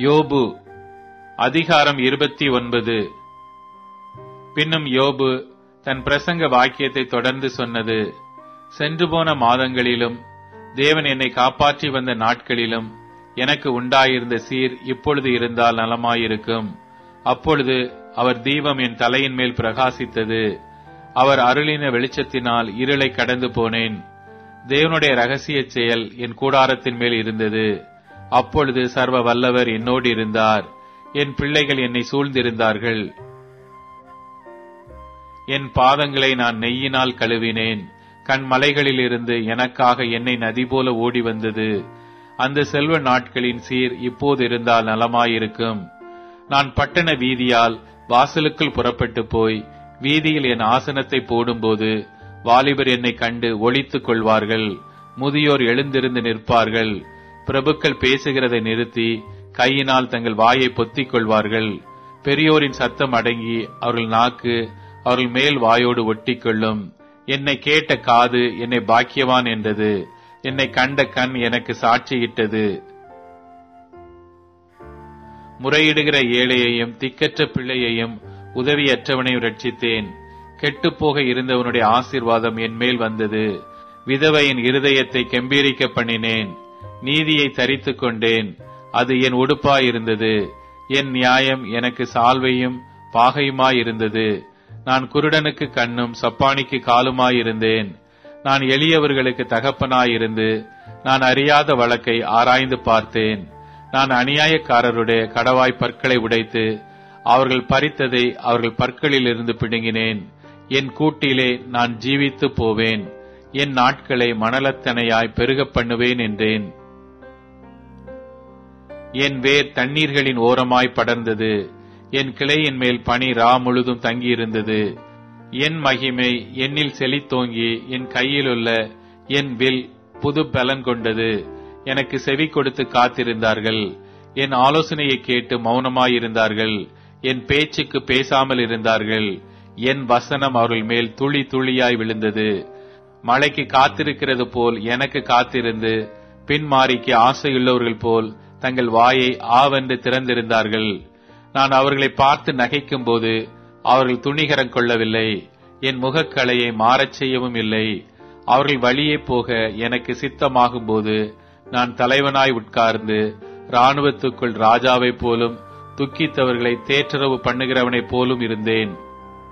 யோபு அதிகாரம் 29. பின்னும் யோபு தன் பிரசங்க வாக்கியத்தை தொடர்ந்து சொன்னது: சென்று போன மாதங்களிலும் தேவன் என்னை காப்பாற்றி வந்த நாட்களிலும் எனக்கு உண்டாயிருந்த சீர் இப்பொழுது இருந்தால் நலமாயிருக்கும். அப்பொழுது அவர் தீபம் என் தலையின் மேல் பிரகாசித்தது. அவர் அருளின வெளிச்சத்தினால் இருளை கடந்து போனேன். தேவனுடைய இரகசிய செயல் என் கூடாரத்தின் மேல் இருந்தது. அப்பொழுது சர்வ வல்லவர் என்னோடு இருந்தார். என் பிள்ளைகள் என்னை சூழ்ந்திருந்தார்கள். என் பாதங்களை நான் நெய்யினால் கழுவினேன். கண்மலைகளில் இருந்து எனக்காக எண்ணெய் நதி போல ஓடி வந்தது. அந்த செல்வ நாட்களின் சீர் இப்போது இருந்தால் நலமாயிருக்கும். நான் பட்டண வீதியால் வாசலுக்குள் புறப்பட்டு போய் வீதியில் என் ஆசனத்தை போடும்போது வாலிபர் என்னை கண்டு ஒளித்துக் கொள்வார்கள். முதியோர் எழுந்திருந்து நிற்பார்கள். பிரபுக்கள் பேசுகிறதை நிறுத்தி கையினால் தங்கள் வாயை பொத்திக் கொள்வார்கள். பெரியோரின் சத்தம் அடங்கி அவர்கள் நாக்கு அவர்கள் மேல் வாயோடு ஒட்டிக்கொள்ளும். என்னை கேட்ட காது என்னை பாக்கியவான் என்றது. என்னை கண்ட கண் எனக்கு சாட்சியிட்டது. முறையிடுகிற ஏழையையும் திக்கற்ற பிள்ளையையும் உதவியற்றவனையும் ரட்சித்தேன். கெட்டுப்போக இருந்தவனுடைய ஆசீர்வாதம் என் மேல் வந்தது. விதவையின் இருதயத்தை கெம்பீரிக்க பண்ணினேன். நீதியை தரித்துக் கொண்டேன். அது என் உடுப்பாயிருந்தது. என் நியாயம் எனக்கு சால்வையும் பாகையுமாயிருந்தது. நான் குருடனுக்கு கண்ணும் சப்பானிக்கு காலுமாயிருந்தேன். நான் எளியவர்களுக்கு தகப்பனாயிருந்து நான் அறியாத வழக்கை ஆராய்ந்து பார்த்தேன். நான் அநியாயக்காரருடைய கடவாய் பற்களை உடைத்து அவர்கள் பறித்ததை அவர்கள் பற்களில் இருந்து பிடுங்கினேன். என் கூட்டிலே நான் ஜீவித்து போவேன். என் நாட்களை மணலத்தனையாய் பெருகப் பண்ணுவேன் என்றேன். என் வேர் தண்ணீர்களின் ஓரமாய் படர்ந்தது. என் கிளையின் மேல் பனி ரா முழுதும் தங்கியிருந்தது. என் மகிமை என்னில் செழித்தோங்கி என் கையிலுள்ள என் வில் புது பலன் கொண்டது. எனக்கு செவி கொடுத்து காத்திருந்தார்கள். என் ஆலோசனையை கேட்டு மௌனமாயிருந்தார்கள். என் பேச்சுக்கு பேசாமல் இருந்தார்கள். என் வசனம் அவர்கள் மேல் துளி துளியாய் விழுந்தது. மழைக்கு காத்திருக்கிறது போல் எனக்கு காத்திருந்து பின்மாரிக்கு ஆசையுள்ளவர்கள் போல் தங்கள் வாயை ஆவென்று திறந்திருந்தார்கள். நான் அவர்களை பார்த்து நகைக்கும் போது அவர்கள் துணிகரம் கொள்ளவில்லை. என் முகக்கலையை மாறச் செய்யவும் இல்லை. அவர்கள் வழியே போக எனக்கு சித்தமாகும் போது நான் தலைவனாய் உட்கார்ந்து இராணுவத்துக்குள் ராஜாவைப் போலும் துக்கித்தவர்களை தேற்றரவு பண்ணுகிறவனைப் போலும் இருந்தேன்.